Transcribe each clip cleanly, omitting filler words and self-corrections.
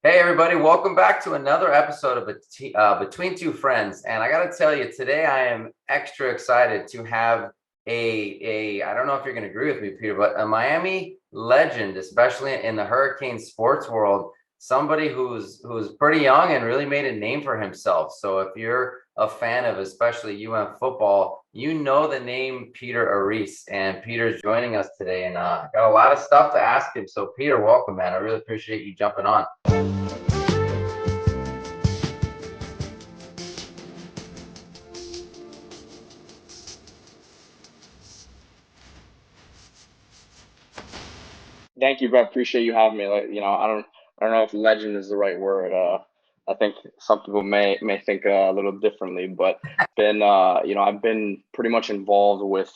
Hey everybody, welcome back to another episode of Between Two Friends. And I got to tell you, today I am extra excited to have I don't know if you're going to agree with me, Peter, but a Miami legend, especially in the hurricane sports world, somebody who's pretty young and really made a name for himself. So if you're a fan of especially football, you know the name Peter Ariz, and Peter's joining us today, and got a lot of stuff to ask him. So Peter, welcome, man. I really appreciate you jumping on. Thank you, Brett. Appreciate you having me. I don't know if legend is the right word. I think some people may think a little differently, but I've been pretty much involved with,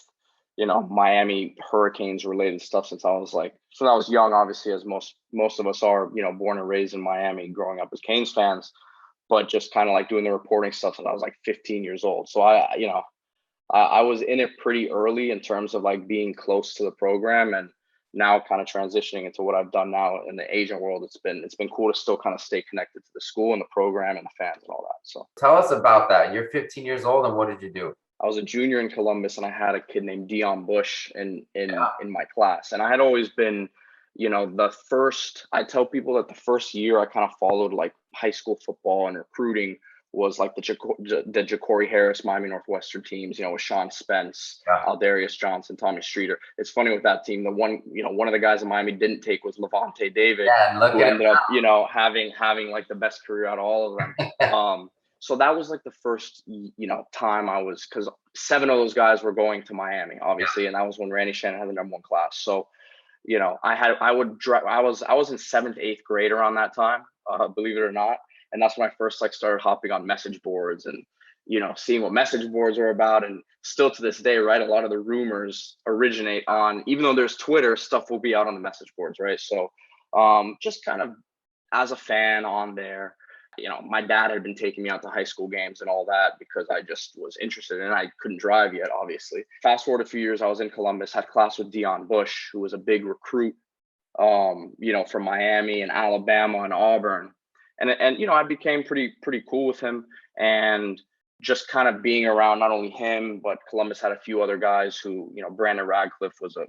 Miami Hurricanes related stuff since I was young, obviously, as most of us are, born and raised in Miami, growing up as Canes fans, but just kind of like doing the reporting stuff since I was like 15 years old. So I was in it pretty early in terms of like being close to the program and now kind of transitioning into what I've done now in the agent world. It's been cool to still kind of stay connected to the school and the program and the fans and all that. So Tell us about that. You're 15 years old, and what did you do? I was a junior in Columbus and I had a kid named Dion Bush in in Yeah. in my class. And I had always been, I tell people that the first year I kind of followed like high school football and recruiting was like the Ja'Cory Harris Miami Northwestern teams, with Sean Spence, Yeah. Aldarius Johnson, Tommy Streeter. It's funny with that team, one of the guys in Miami didn't take was Levante David, Yeah, and look who at ended up, having like the best career out of all of them. So that was like the first, time because seven of those guys were going to Miami, obviously, and that was when Randy Shannon had the number one class. So, I was in seventh, eighth grade around that time, believe it or not, and that's when I first like started hopping on message boards and seeing what message boards are about. And still to this day, right, a lot of the rumors originate on, even though there's Twitter, stuff will be out on the message boards, right? So, just kind of as a fan on there. My dad had been taking me out to high school games and all that because I just was interested and I couldn't drive yet, obviously. Fast forward a few years, I was in Columbus, had class with Dion Bush, who was a big recruit, from Miami and Alabama and Auburn. And I became pretty cool with him and just kind of being around not only him, but Columbus had a few other guys who, Brandon Radcliffe was a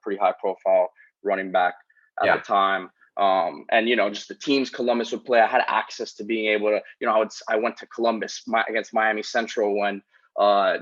pretty high profile running back at the yeah. time. And just the teams Columbus would play, I had access to being able to, I went to Columbus against Miami Central when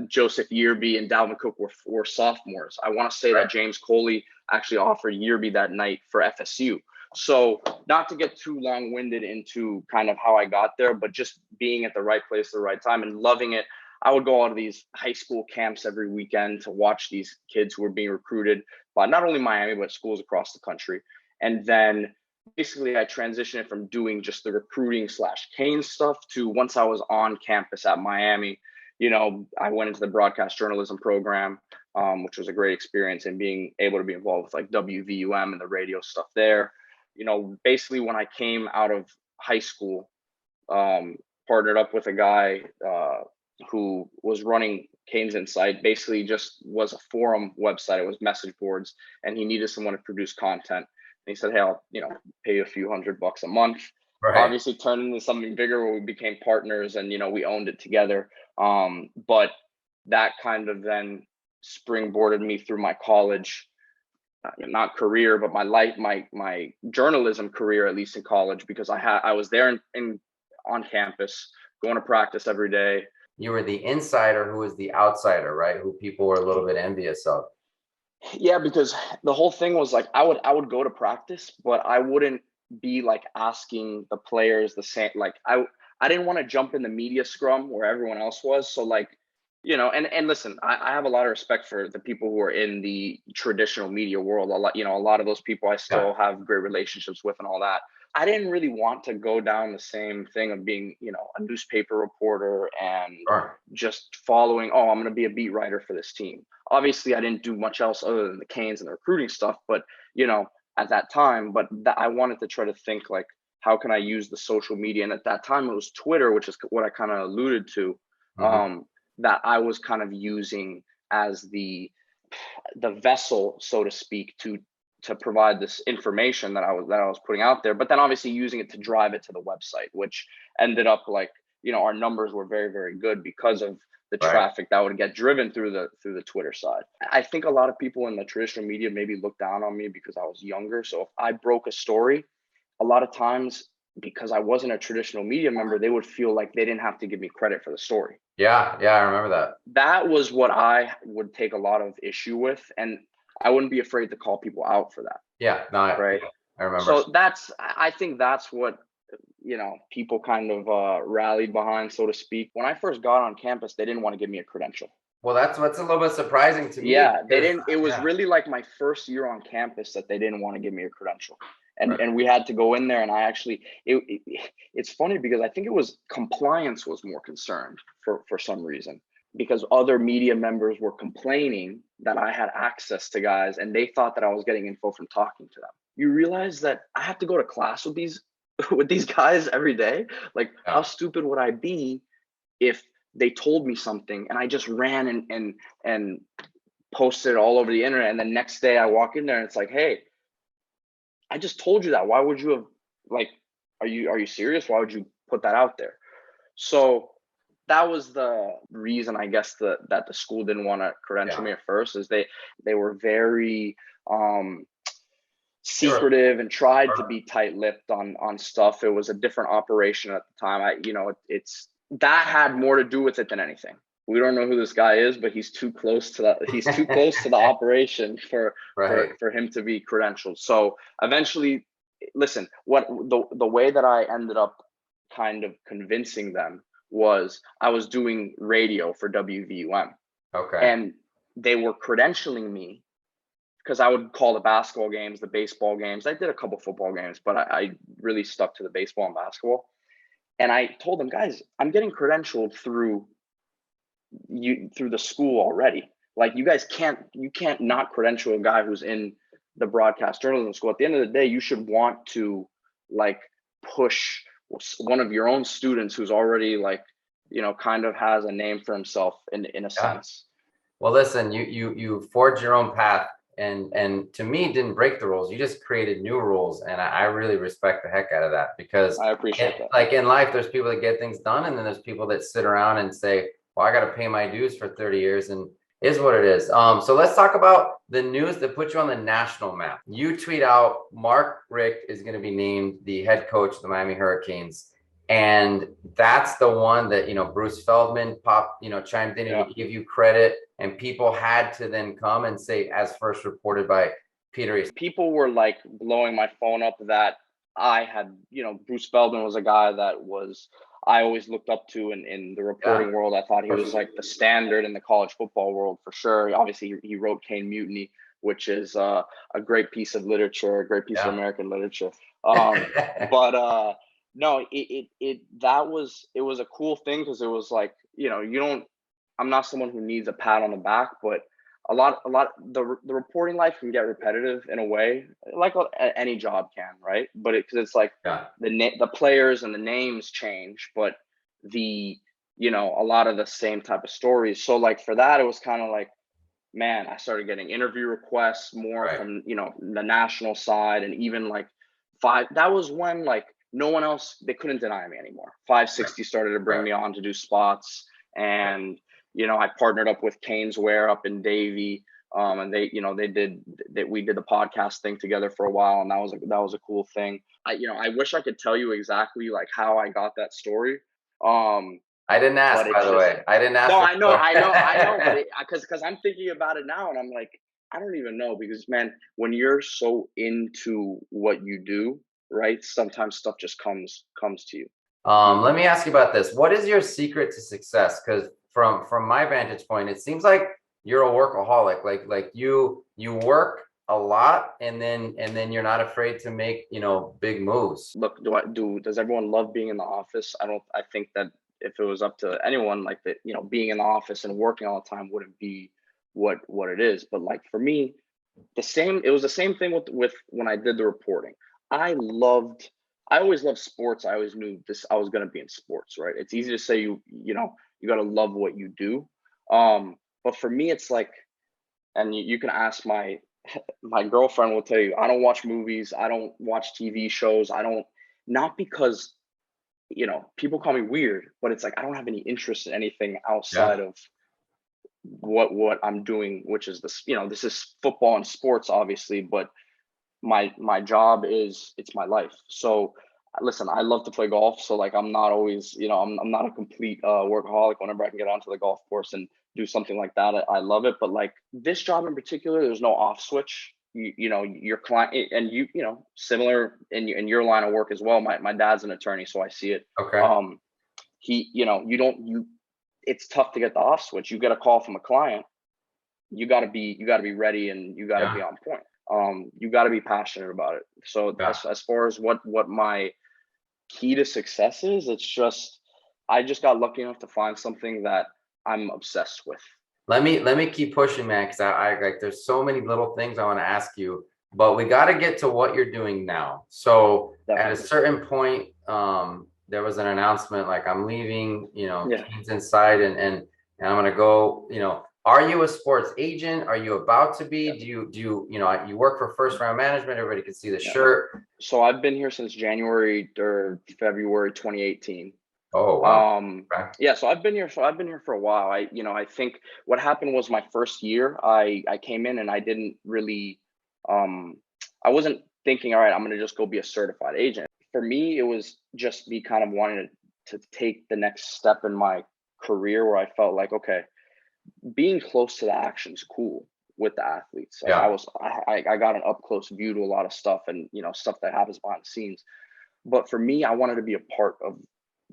Joseph Yearby and Dalvin Cook were sophomores. I want to say Right. that James Coley actually offered Yearby that night for FSU. So not to get too long-winded into kind of how I got there, but just being at the right place at the right time and loving it. I would go out to these high school camps every weekend to watch these kids who were being recruited by not only Miami, but schools across the country. And then basically I transitioned from doing just the recruiting / Kane stuff to once I was on campus at Miami, I went into the broadcast journalism program, which was a great experience, and being able to be involved with like WVUM and the radio stuff there. Basically when I came out of high school, partnered up with a guy who was running Kane's Insight, basically just was a forum website. It was message boards, and he needed someone to produce content. And he said, "Hey, I'll pay you a few $100 a month." Right. Obviously, turned into something bigger where we became partners, and we owned it together. But that kind of then springboarded me through my college, not career, but my life, my journalism career, at least in college, because I was there in on campus, going to practice every day. You were the insider who was the outsider, right? Who people were a little bit envious of. Yeah, because the whole thing was like I would go to practice, but I wouldn't be like asking the players the same. Like I didn't want to jump in the media scrum where everyone else was. So like, and listen, I have a lot of respect for the people who are in the traditional media world. A lot of those people I Yeah. still have great relationships with and all that. I didn't really want to go down the same thing of being, a newspaper reporter and Sure. just following, oh, I'm going to be a beat writer for this team. Obviously, I didn't do much else other than the Canes and the recruiting stuff, but at that time, I wanted to try to think like, how can I use the social media? And at that time, it was Twitter, which is what I kind of alluded to, Hmm. um, that I was kind of using as the vessel, so to speak, to to provide this information that I was putting out there, but then obviously using it to drive it to the website, which ended up like, our numbers were very, very good because of the traffic that would get driven through the Twitter side. I think a lot of people in the traditional media maybe look down on me because I was younger. So if I broke a story, a lot of times, because I wasn't a traditional media member, they would feel like they didn't have to give me credit for the story. Yeah, I remember that. That was what I would take a lot of issue with, and I wouldn't be afraid to call people out for that. Yeah, no, right. I remember. So I think that's what people kind of rallied behind, so to speak. When I first got on campus, they didn't want to give me a credential. Well, that's what's a little bit surprising to me. Yeah, they didn't. It was really like my first year on campus that they didn't want to give me a credential. And we had to go in there, and I actually, it's funny because I think it was compliance was more concerned for some reason, because other media members were complaining that I had access to guys and they thought that I was getting info from talking to them. You realize that I have to go to class with these guys every day. Like, how stupid would I be if they told me something and I just ran and posted it all over the internet, and the next day I walk in there and it's like, hey, I just told you that. Why would you have, like, are you serious? Why would you put that out there? So that was the reason, I guess, that the school didn't want to credential me at first, is they were very secretive and tried to be tight-lipped on stuff. It was a different operation at the time. It's that had more to do with it than anything. We don't know who this guy is, but he's too close to that. He's too close to the operation for him to be credentialed. So eventually, listen, what the way that I ended up kind of convincing them was I was doing radio for WVUM. Okay. And they were credentialing me because I would call the basketball games, the baseball games. I did a couple football games, but I really stuck to the baseball and basketball. And I told them, guys, I'm getting credentialed through the school already. Like, you can't not credential a guy who's in the broadcast journalism school. At the end of the day, you should want to, like, push one of your own students who's already, like, kind of has a name for himself in a sense. Well, listen, you forged your own path, and to me, didn't break the rules. You just created new rules, and I really respect the heck out of that, because I appreciate that. Like, in life, there's people that get things done, and then there's people that sit around and say, well, I got to pay my dues for 30 years, and is what it is. So let's talk about the news that put you on the national map. You tweet out Mark Richt is going to be named the head coach of the Miami Hurricanes. And that's the one that, Bruce Feldman chimed in and give you credit, and people had to then come and say, as first reported by Peter Ariz. People were like blowing my phone up that I had, Bruce Feldman was a guy that I always looked up to in the reporting world. I thought he was like the standard in the college football world for sure. Obviously, he wrote Kane Mutiny, which is a great piece of literature, a great piece of American literature. But no, it was a cool thing, because it was like, I'm not someone who needs a pat on the back, but a lot the reporting life can get repetitive in a way, like any job can, right? But because it's like the players and the names change, but a lot of the same type of stories. So like for that, it was kind of like, man, I started getting interview requests more from the national side, and even like that was when, like, no one else, they couldn't deny me anymore. 560 started to bring me on to do spots, and I partnered up with Kane's Wear up in Davie, and we did the podcast thing together for a while, and that was a cool thing. I wish I could tell you exactly like how I got that story. I didn't ask, by the way. I didn't ask. No, I know, but because I'm thinking about it now, and I'm like, I don't even know, because, man, when you're so into what you do, right, sometimes stuff just comes to you. Let me ask you about this. What is your secret to success? Because from my vantage point, it seems like you're a workaholic. Like you work a lot, and then you're not afraid to make big moves. Look, does everyone love being in the office? I think that if it was up to anyone, like that, being in the office and working all the time wouldn't be what it is. But like for me, it was the same thing with when I did the reporting. I always loved sports. I always knew I was going to be in sports, right? It's easy to say you got to love what you do. But for me, it's like, and you can ask my My girlfriend will tell you, I don't watch movies. I don't watch TV shows. I don't, not because, people call me weird, but it's like, I don't have any interest in anything outside Yeah. of what I'm doing, which is this, this is football and sports, obviously, but my job is, it's my life. So listen, I love to play golf. So like, I'm not always, I'm not a complete workaholic. Whenever I can get onto the golf course and do something like that, I love it. But like this job in particular, there's no off switch. Your client, and similar in your line of work as well. My dad's an attorney, so I see it. Okay. um you it's tough to get the off switch. You get a call from a client, you got to be ready, and you got to be Yeah. on point. You got to be passionate about it. So Yeah. as far as what my key to success is, it's just, I just got lucky enough to find something that I'm obsessed with. Let me keep pushing, man, because I like there's so many little things I want to ask you, but we got to get to what you're doing now. So at a Definitely. certain point, there was an announcement like I'm leaving, Yeah. Kane's inside and I'm gonna go, are you a sports agent? Are you about to be? Yeah. You work for First Round Management, everybody can see the Yeah. shirt. So I've been here since January or February 2018. Oh, wow. Okay. Yeah, so I've been here for a while. I think what happened was my first year, I came in and I didn't really, um, I wasn't thinking, all right, I'm gonna just go be a certified agent. For me, it was just me kind of wanting to take the next step in my career where I felt like, okay, being close to the action is cool with the athletes. Like Yeah. I got an up close view to a lot of stuff, and stuff that happens behind the scenes. But for me, I wanted to be a part of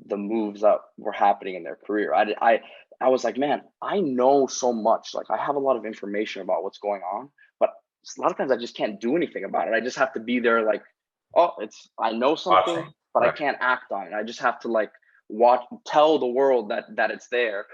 the moves that were happening in their career. I was like, man, I know so much. Like I have a lot of information about what's going on, but a lot of times I just can't do anything about it. I just have to be there, like, oh, I know something, Watching. but I Right. can't act on it. I just have to like watch, tell the world that it's there.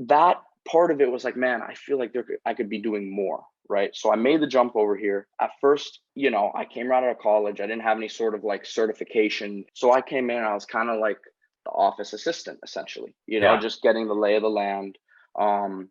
That part of it was like, man, I feel like I could be doing more. Right. So I made the jump over here. At first, I came right out of college. I didn't have any sort of like certification. So I came in and I was kind of like the office assistant, essentially, Yeah. just getting the lay of the land. Um,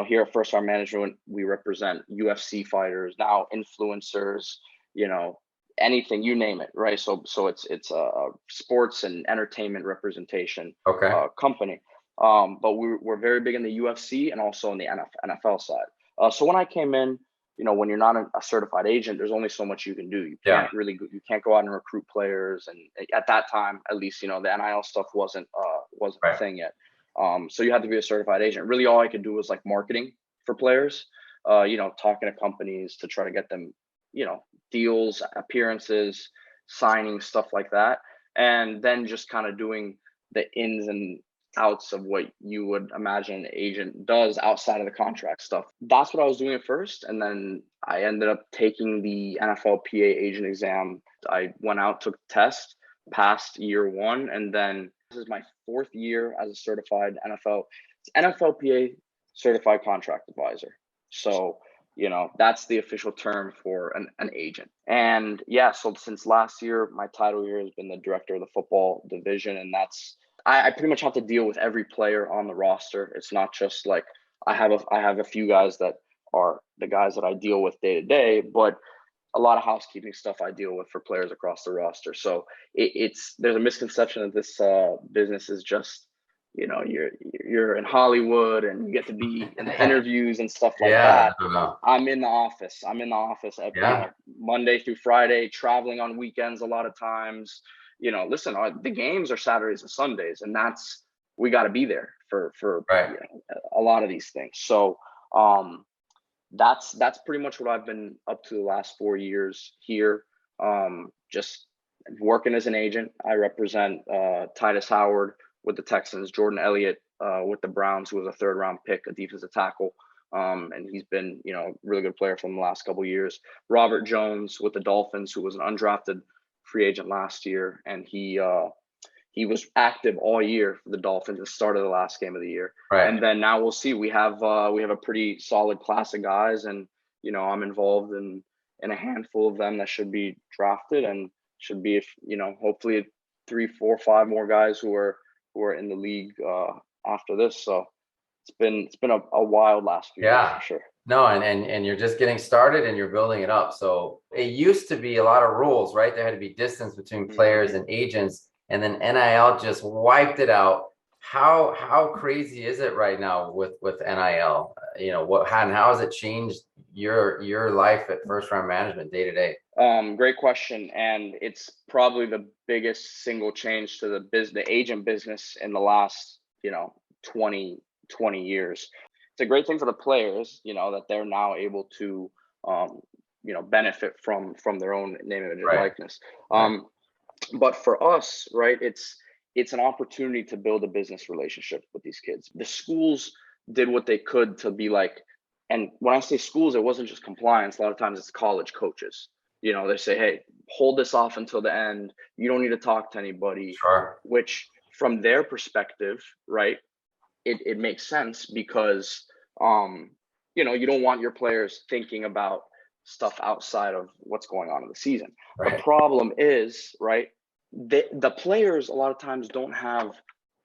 here at First Our Management, we represent UFC fighters, now influencers, you know, anything, you name it, right? So it's a sports and entertainment representation Okay. company. But we're very big in the UFC and also in the NFL side. So when I came in, when you're not a certified agent, there's only so much you can do. Yeah. You can't go out and recruit players. And at that time, at least, the NIL stuff wasn't a Right. thing yet. So you had to be a certified agent. Really, all I could do was like marketing for players. Talking to companies to try to get them, deals, appearances, signing, stuff like that, and then just kind of doing the ins and outs of what you would imagine an agent does outside of the contract stuff. That's what I was doing at first. And then I ended up taking the NFLPA agent exam. I went out, took the test, passed year one. And then this is my fourth year as a certified NFLPA certified contract advisor. So, that's the official term for an agent. And yeah, so since last year, my title here has been the director of the football division. And I pretty much have to deal with every player on the roster. It's not just like I have a few guys that are the guys that I deal with day to day, but a lot of housekeeping stuff I deal with for players across the roster. So there's a misconception that this business is just, you're in Hollywood and you get to be in the interviews and stuff like Yeah. that. I don't know. I'm in the office. I'm in the office at, Yeah. Monday through Friday, traveling on weekends a lot of times. Listen, the games are Saturdays and Sundays, and we got to be there for Right. a lot of these things. So that's pretty much what I've been up to the last 4 years here. Just working as an agent. I represent Titus Howard with the Texans, Jordan Elliott with the Browns, who was a third round pick, a defensive tackle. And he's been, a really good player from the last couple of years. Robert Jones with the Dolphins, who was an undrafted free agent last year, and he was active all year for the Dolphins at the start of the last game of the year. Right. And then now we'll see. We have a pretty solid class of guys, and I'm involved in a handful of them that should be drafted, and should be, hopefully 3, 4, 5 more guys who are in the league after this. So it's been a wild last few years Yeah. for sure. No, and you're just getting started and you're building it up. So it used to be a lot of rules, right? There had to be distance between players and agents, and then NIL just wiped it out. How crazy is it right now with NIL? You know, how has it changed your life at First Round Management day to day? Great question, and it's probably the biggest single change to the agent business in the last 20 years. It's a great thing for the players, that they're now able to benefit from their own name, image, and Right. likeness. But for us, right, it's an opportunity to build a business relationship with these kids. The schools did what they could to be like, and when I say schools, it wasn't just compliance. A lot of times it's college coaches. They say, hey, hold this off until the end. You don't need to talk to anybody. Sure. Which from their perspective, right, it makes sense because, you don't want your players thinking about stuff outside of what's going on in the season. Right. The problem is, right, the players a lot of times don't have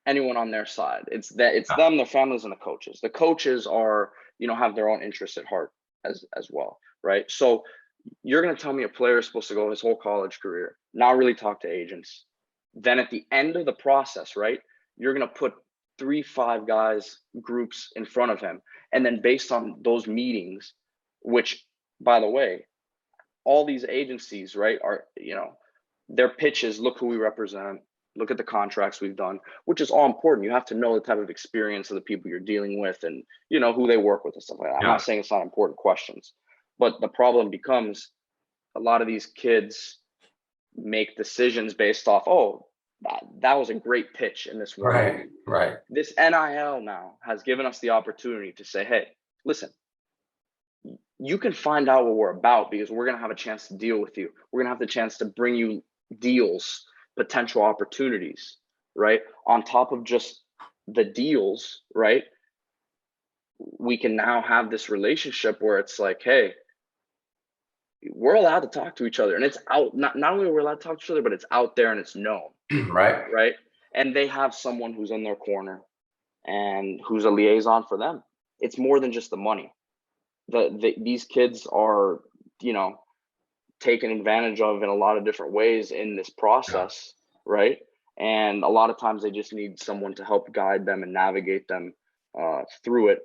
anyone on their side. It's them, their families, and the coaches. The coaches are, have their own interests at heart as well, right? So you're going to tell me a player is supposed to go his whole college career, not really talk to agents. Then at the end of the process, right, you're going to put 3-5 guys groups in front of him. And then based on those meetings, which, by the way, all these agencies, right, are, their pitches, look who we represent, look at the contracts we've done, which is all important. You have to know the type of experience of the people you're dealing with and, who they work with and stuff like that. I'm not saying it's not important questions, but the problem becomes a lot of these kids make decisions based off, that was a great pitch in this one. Right. This NIL now has given us the opportunity to say, hey, listen, you can find out what we're about because we're going to have a chance to deal with you. We're going to have the chance to bring you deals, potential opportunities, right? On top of just the deals, right? We can now have this relationship where it's like, hey, we're allowed to talk to each other, and it's out. Not only are we allowed to talk to each other, but it's out there and it's known. Right. And they have someone who's in their corner and who's a liaison for them. It's more than just the money. These kids are, taken advantage of in a lot of different ways in this process, right? And a lot of times they just need someone to help guide them and navigate them through it.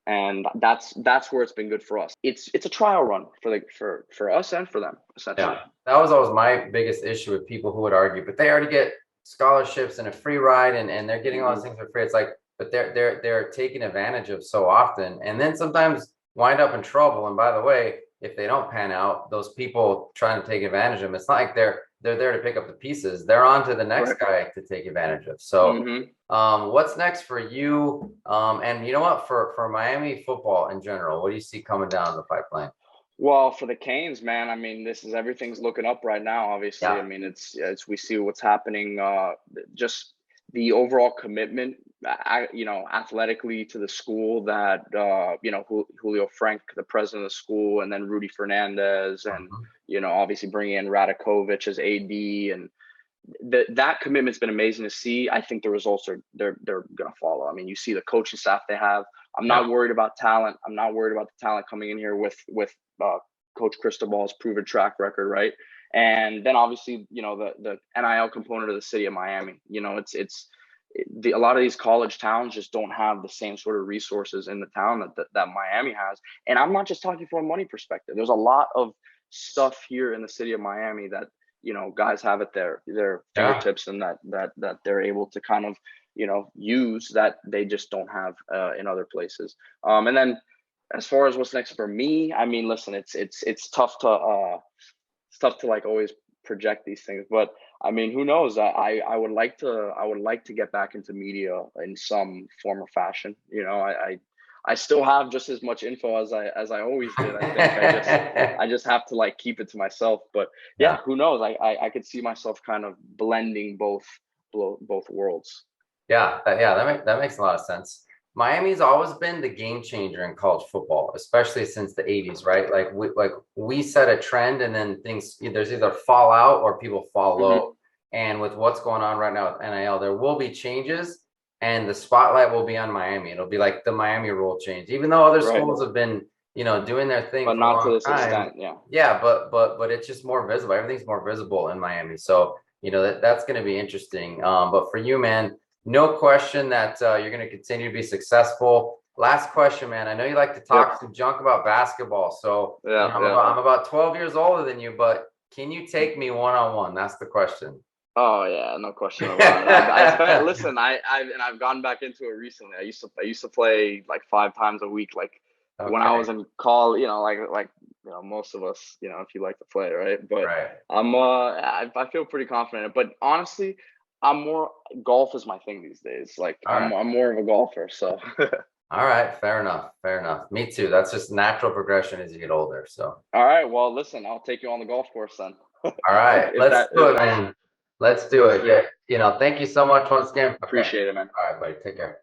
And that's where it's been good for us. It's a trial run for us and for them, essentially. Yeah, that was always my biggest issue with people who would argue, but they already get scholarships and a free ride, and they're getting all these things for free. It's like, but they're taken advantage of so often, and then sometimes wind up in trouble. And by the way, if they don't pan out, those people trying to take advantage of them, it's not like they're there to pick up the pieces. They're on to the next guy to take advantage of. So what's next for you? And you know what, for Miami football in general, what do you see coming down the pipeline? Well, for the Canes, man, I mean, everything's looking up right now, obviously. I mean, it's we see what's happening, just the overall commitment, athletically to the school that, Julio Frank, the president of the school, and then Rudy Fernandez, and, obviously bringing in Radakovich as AD, and that commitment's been amazing to see. I think the results they're going to follow. I mean, you see the coaching staff they have. I'm not worried about talent. I'm not worried about the talent coming in here with Coach Cristobal's proven track record, right? And then obviously, the NIL component of the city of Miami. A lot of these college towns just don't have the same sort of resources in the town that Miami has. And I'm not just talking from a money perspective. There's a lot of stuff here in the city of Miami that, guys have at their fingertips, and that they're able to kind of, use that they just don't have in other places. And then as far as what's next for me, I mean, listen, it's tough to like always project these things, but I mean, who knows? I would like to get back into media in some form or fashion. I still have just as much info as I always did. I think I just have to like keep it to myself. But yeah, who knows? I could see myself kind of blending both worlds. That makes a lot of sense. Miami's always been the game changer in college football, especially since the 80s, right? Like we set a trend, and then there's either fall out or people follow. And with what's going on right now with NIL, there will be changes, and the spotlight will be on Miami. It'll be like the Miami rule change, even though other schools have been, doing their thing But for a not to long this time. extent. Yeah. Yeah, but it's just more visible. Everything's more visible in Miami. So, that's going to be interesting. But for you, man, no question that you're going to continue to be successful. Last question, man. I know you like to Yep. talk some junk about basketball. So, Yeah. I'm about 12 years older than you, but can you take me one-on-one? That's the question. Oh yeah, no question about it. I spent listen, I've gone back into it recently. I used to play like 5 times a week, like when I Okay, was in college, like most of us, if you like to play, right? But right. I feel pretty confident. But honestly, I'm more golf is my thing these days. Like All right. I'm more of a golfer, so All right. Fair enough. Fair enough. Me too. That's just natural progression as you get older. So, all right. Well, listen, I'll take you on the golf course then. all right. Let's do If it, that's man. Let's do it. Yeah. Thank you so much once again. Okay. appreciate it, man. All right, buddy. Take care.